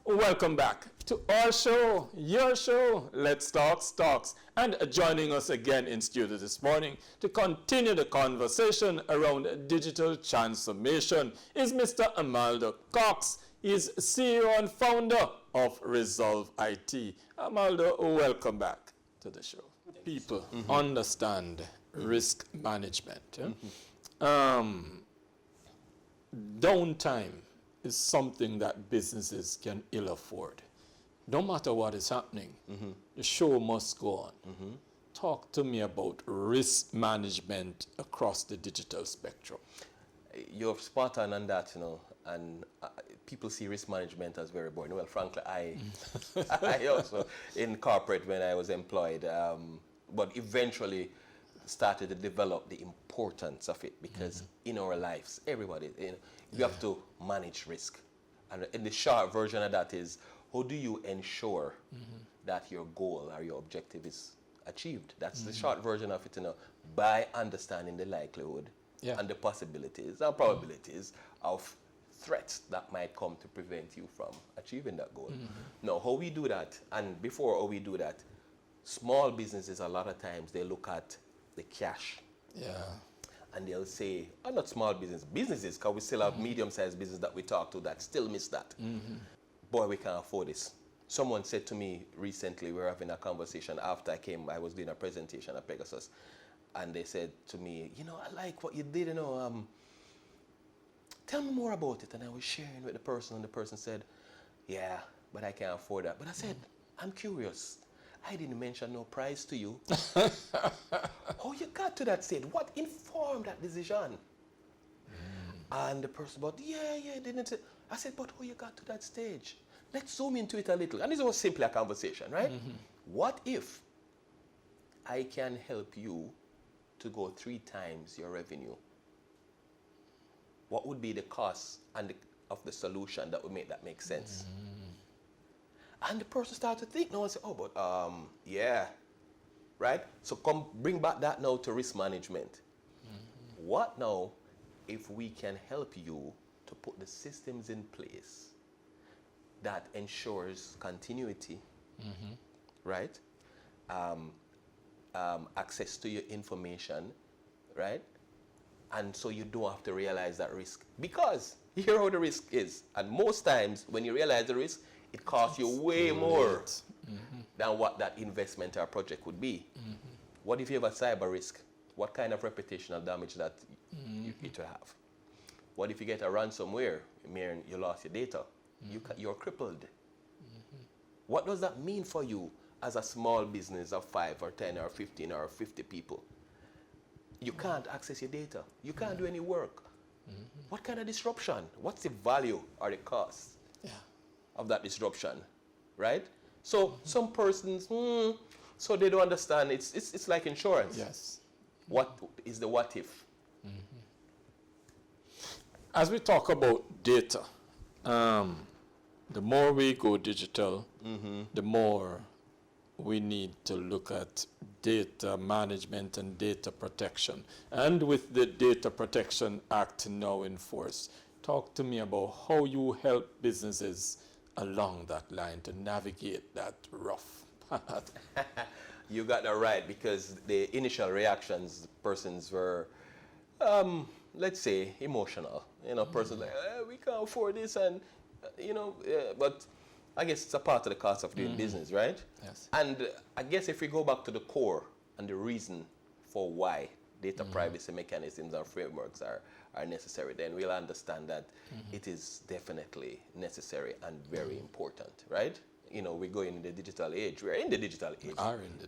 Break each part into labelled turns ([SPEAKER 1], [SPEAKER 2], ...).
[SPEAKER 1] Welcome back to our show, your show, Let's Talk Stocks. And joining us again in studio this morning to continue the conversation around digital transformation is Mr. Amaldo Cox. He's CEO and founder of ResolveIT. Amaldo, welcome back to the show. People understand risk management. Downtime is something that businesses can ill afford. No matter what is happening, the show must go on. Talk to me about risk management across the digital spectrum.
[SPEAKER 2] You're spot on that, and people see risk management as very boring. Well, frankly, I also in corporate when I was employed, but eventually started to develop the importance of it because in our lives, everybody, you have to manage risk. And in the short version of that is, how do you ensure that your goal or your objective is achieved? That's the short version of it, by understanding the likelihood and the possibilities and probabilities of threats that might come to prevent you from achieving that goal. Now, how we do that, and before how we do that, small businesses, a lot of times, they look at the cash. And they'll say, not small businesses, because we still have medium-sized business that we talk to that still miss that. Boy, we can't afford this. Someone said to me recently, we were having a conversation after I was doing a presentation at Pegasus, and they said to me, I like what you did, tell me more about it. And I was sharing with the person, and the person said, yeah, but I can't afford that. But I said, I'm curious. I didn't mention no price to you. How you got to that stage? What informed that decision? And the person, but didn't say. I said, but how you got to that stage? Let's zoom into it a little. And this was simply a conversation, right? What if I can help you to go 3 times your revenue? What would be the cost of the solution that would make that make sense? And the person started to think now and say, right? So come bring back that now to risk management. What now if we can help you to put the systems in place that ensures continuity, right? Access to your information, right? And so you don't have to realize that risk. Because here how the risk is. And most times when you realize the risk, it costs you way more than what that investment or project would be. What if you have a cyber risk? What kind of reputational damage that it will have? What if you get a ransomware, meaning you lost your data? You're crippled. What does that mean for you as a small business of 5 or 10 or 15 or 50 people? You can't access your data. You can't do any work. What kind of disruption? What's the value or the cost of that disruption, right? So some persons, so they don't understand. It's like insurance.
[SPEAKER 1] Yes.
[SPEAKER 2] What is the what if?
[SPEAKER 1] As we talk about data, the more we go digital, the more we need to look at data management and data protection. And with the Data Protection Act now in force, talk to me about how you help businesses along that line to navigate that rough path.
[SPEAKER 2] You got that right, because the initial reactions, persons were, let's say, emotional. Persons like, we can't afford this, and but I guess it's a part of the cost of doing business, right?
[SPEAKER 1] Yes.
[SPEAKER 2] And I guess if we go back to the core and the reason for why data privacy mechanisms and frameworks are necessary, then we'll understand that it is definitely necessary and very important, right? We're going in the digital age. We're in the digital age.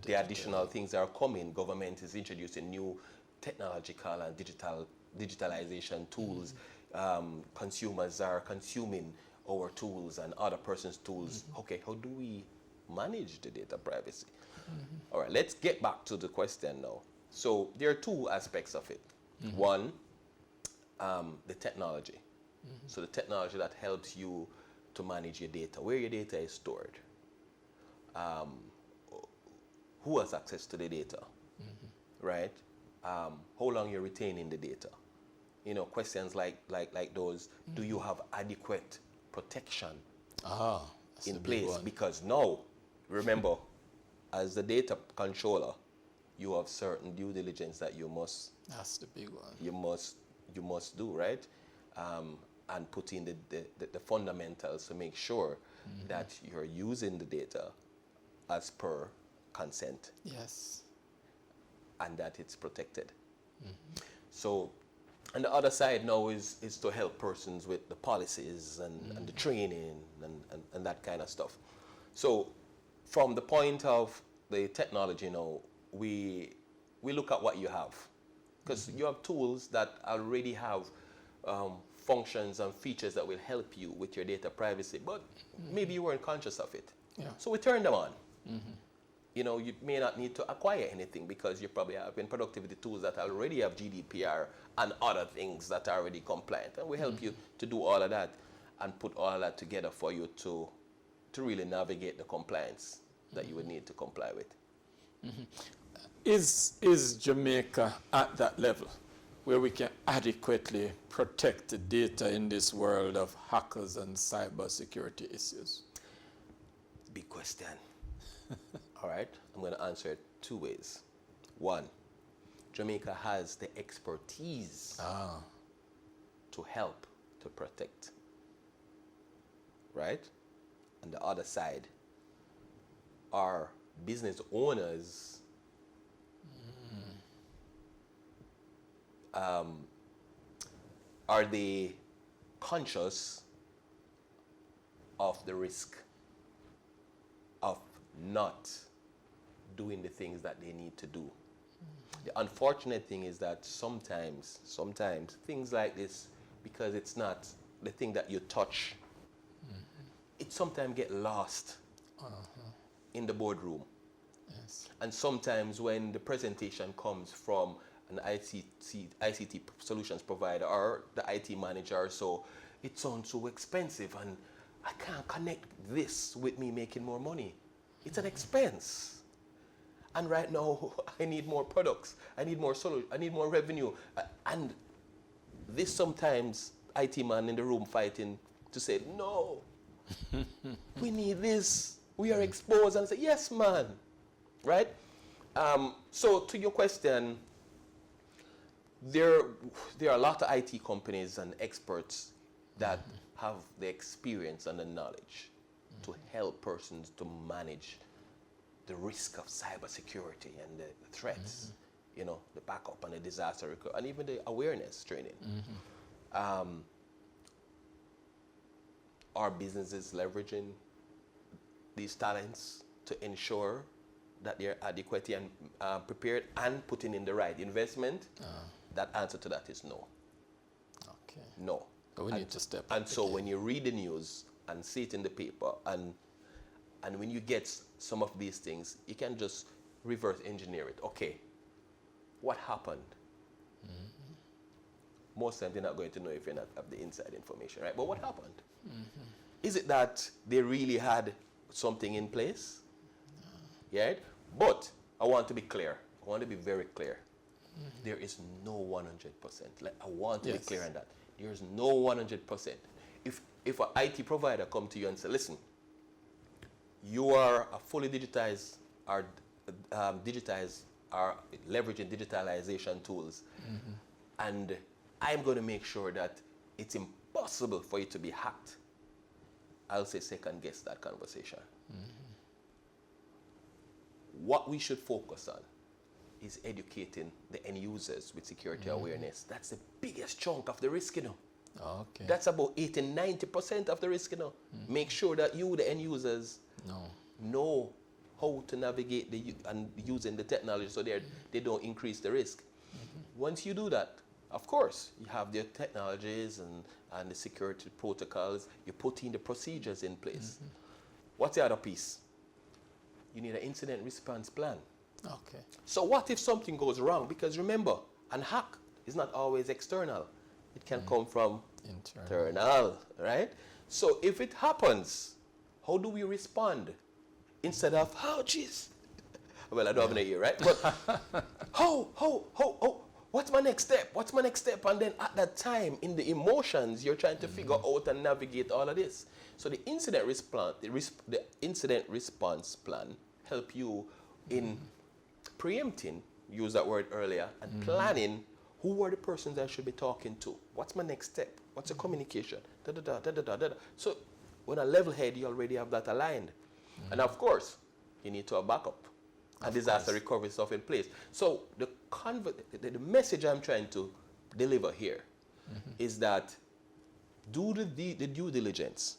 [SPEAKER 2] The additional things are coming. Government is introducing new technological and digitalization tools. Consumers are consuming our tools and other person's tools. Okay, how do we manage the data privacy? All right, let's get back to the question now. So there are two aspects of it. One, the technology. So the technology that helps you to manage your data, where your data is stored, who has access to the data, right? How long you're retaining the data. You know, questions like those. Do you have adequate protection in place? Because now, remember, as the data controller, you have certain due diligence that you must.
[SPEAKER 1] That's the big one.
[SPEAKER 2] You must do, right? And put in the fundamentals to make sure that you're using the data as per consent.
[SPEAKER 1] Yes.
[SPEAKER 2] And that it's protected. So, and the other side now is to help persons with the policies and the training and that kind of stuff. So, from the point of the technology now, we look at what you have. Because you have tools that already have functions and features that will help you with your data privacy, but maybe you weren't conscious of it.
[SPEAKER 1] Yeah.
[SPEAKER 2] So we turn them on. You know, you may not need to acquire anything because you probably have productivity tools that already have GDPR and other things that are already compliant. And we help you to do all of that and put all of that together for you to really navigate the compliance that you would need to comply with.
[SPEAKER 1] Is Jamaica at that level where we can adequately protect the data in this world of hackers and cybersecurity issues?
[SPEAKER 2] Big question. All right, I'm going to answer it two ways. One, Jamaica has the expertise to help to protect, right? And the other side, our business owners are they conscious of the risk of not doing the things that they need to do? The unfortunate thing is that sometimes things like this, because it's not the thing that you touch, it sometimes get lost in the boardroom.
[SPEAKER 1] Yes.
[SPEAKER 2] And sometimes when the presentation comes from an ICT solutions provider or the IT manager, so it sounds so expensive and I can't connect this with me making more money. It's an expense. And right now, I need more products. I need more I need more revenue. And this sometimes IT man in the room fighting to say, no, we need this. We are exposed. And say, yes, man. Right? So to your question, there are a lot of IT companies and experts that have the experience and the knowledge to help persons to manage the risk of cybersecurity and the threats, you know, the backup and the disaster recovery, and even the awareness training. Our businesses leveraging these talents to ensure that they're adequately and prepared and putting in the right investment. That answer to that is no.
[SPEAKER 1] Okay.
[SPEAKER 2] No.
[SPEAKER 1] So we need to step up.
[SPEAKER 2] And so when you read the news and see it in the paper, and when you get some of these things, you can just reverse engineer it. Okay, what happened? Most times you're not going to know if you not have the inside information, right? But what happened? Is it that they really had something in place? Yeah. But I want to be clear. I want to be very clear. There is no 100%. Like, I want to be clear on that. There is no 100%. If an IT provider come to you and say, listen, you are a fully digitized or leveraging digitalization tools, and I'm going to make sure that it's impossible for you to be hacked, I'll say second guess that conversation. What we should focus on is educating the end users with security awareness. That's the biggest chunk of the risk, you know.
[SPEAKER 1] Okay.
[SPEAKER 2] That's about 80-90% of the risk, you know. Make sure that you, the end users, know how to navigate and using the technology so they don't increase the risk. Once you do that, of course, you have the technologies and the security protocols. You put in the procedures in place. What's the other piece? You need an incident response plan.
[SPEAKER 1] Okay.
[SPEAKER 2] So what if something goes wrong? Because remember, an hack is not always external. It can come from internal, right? So if it happens, how do we respond? Instead of, oh, jeez. Well, I don't have an ear, right? But what's my next step? What's my next step? And then at that time, in the emotions, you're trying to figure out and navigate all of this. So the incident response, the incident response plan help you in preempting, use that word earlier, and planning who are the persons I should be talking to. What's my next step? What's the communication? Da, da, da, da, da, da, da. So when a level head, you already have that aligned. And of course, you need to have backup and disaster recovery stuff in place. So the message I'm trying to deliver here is that do the due diligence.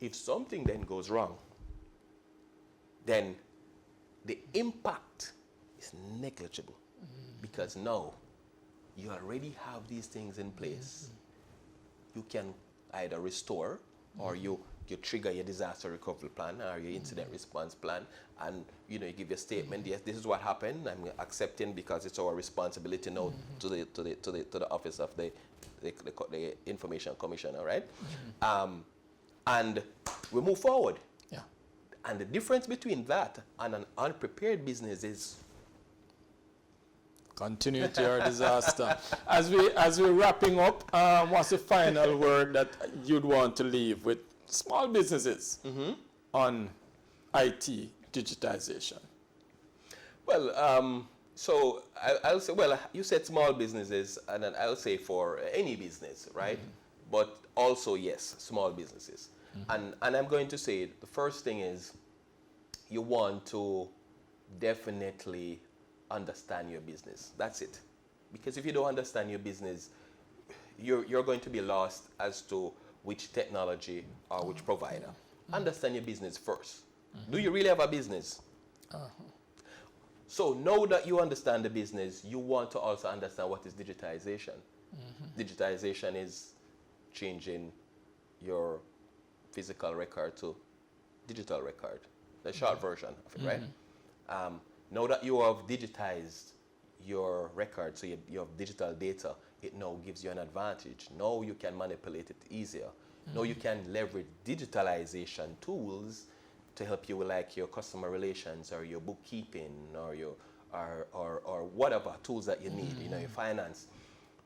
[SPEAKER 2] If something then goes wrong, then the impact is negligible because now you already have these things in place. You can either restore or you trigger your disaster recovery plan or your incident response plan, and you give your statement. Yes, this is what happened. I'm accepting because it's our responsibility now to the office of the information commissioner, right? And we move forward.
[SPEAKER 1] Yeah.
[SPEAKER 2] And the difference between that and an unprepared business is
[SPEAKER 1] continuity or disaster. As we're wrapping up, what's the final word that you'd want to leave with small businesses on IT digitization?
[SPEAKER 2] Well, so I'll say, well, you said small businesses, and then I'll say for any business, right? But also, yes, small businesses. And I'm going to say the first thing is you want to definitely understand your business. That's it. Because if you don't understand your business, you're going to be lost as to which technology or which provider. Understand your business first. Do you really have a business? So now that you understand the business, you want to also understand what is digitization. Digitization is changing your physical record to digital record, the short version of it, right? Now that you have digitized your record, so you have digital data, it now gives you an advantage. Now you can manipulate it easier. Now you can leverage digitalization tools to help you with like your customer relations or your bookkeeping or your or whatever tools that you need, your finance.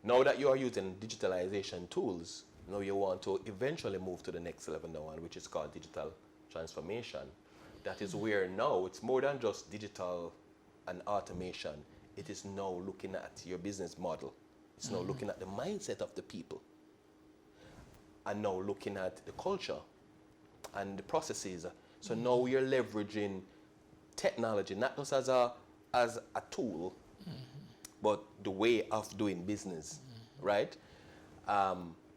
[SPEAKER 2] Now that you are using digitalization tools, now you want to eventually move to the next level now, which is called digital transformation. That is where now it's more than just digital and automation. It is now looking at your business model. It's now looking at the mindset of the people. And now looking at the culture and the processes. So now you're leveraging technology, not just as a tool, but the way of doing business, right?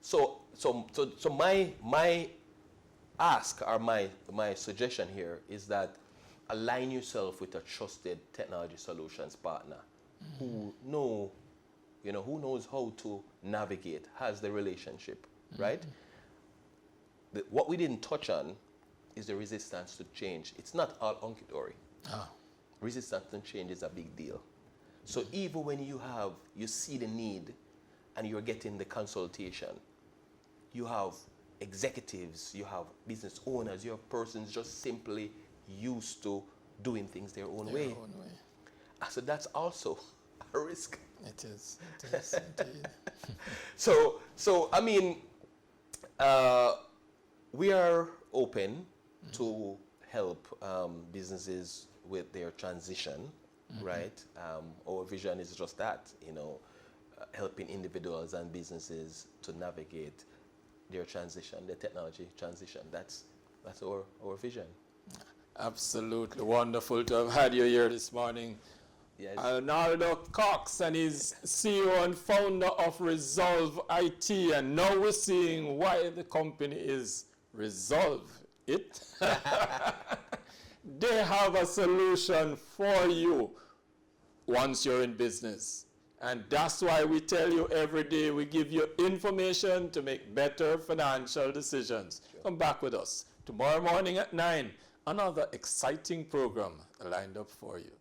[SPEAKER 2] So my ask or my suggestion here is that align yourself with a trusted technology solutions partner who knows how to navigate, has the relationship, right? What we didn't touch on is the resistance to change. It's not all hunky-dory. Resistance to change is a big deal. So even when you see the need and you're getting the consultation, you have executives, you have business owners, you have persons just simply used to doing things their own way. So that's also a risk.
[SPEAKER 1] It is indeed.
[SPEAKER 2] So I mean, we are open to help businesses with their transition, right? Our vision is just that, helping individuals and businesses to navigate their transition, their technology transition. That's our vision.
[SPEAKER 1] Absolutely wonderful to have had you here this morning.
[SPEAKER 2] Yes.
[SPEAKER 1] Arnaldo Cox, and he's CEO and founder of ResolveIT, and now we're seeing why the company is ResolveIT. They have a solution for you once you're in business. And that's why we tell you every day, we give you information to make better financial decisions. Come back with us tomorrow morning at 9 another exciting program lined up for you.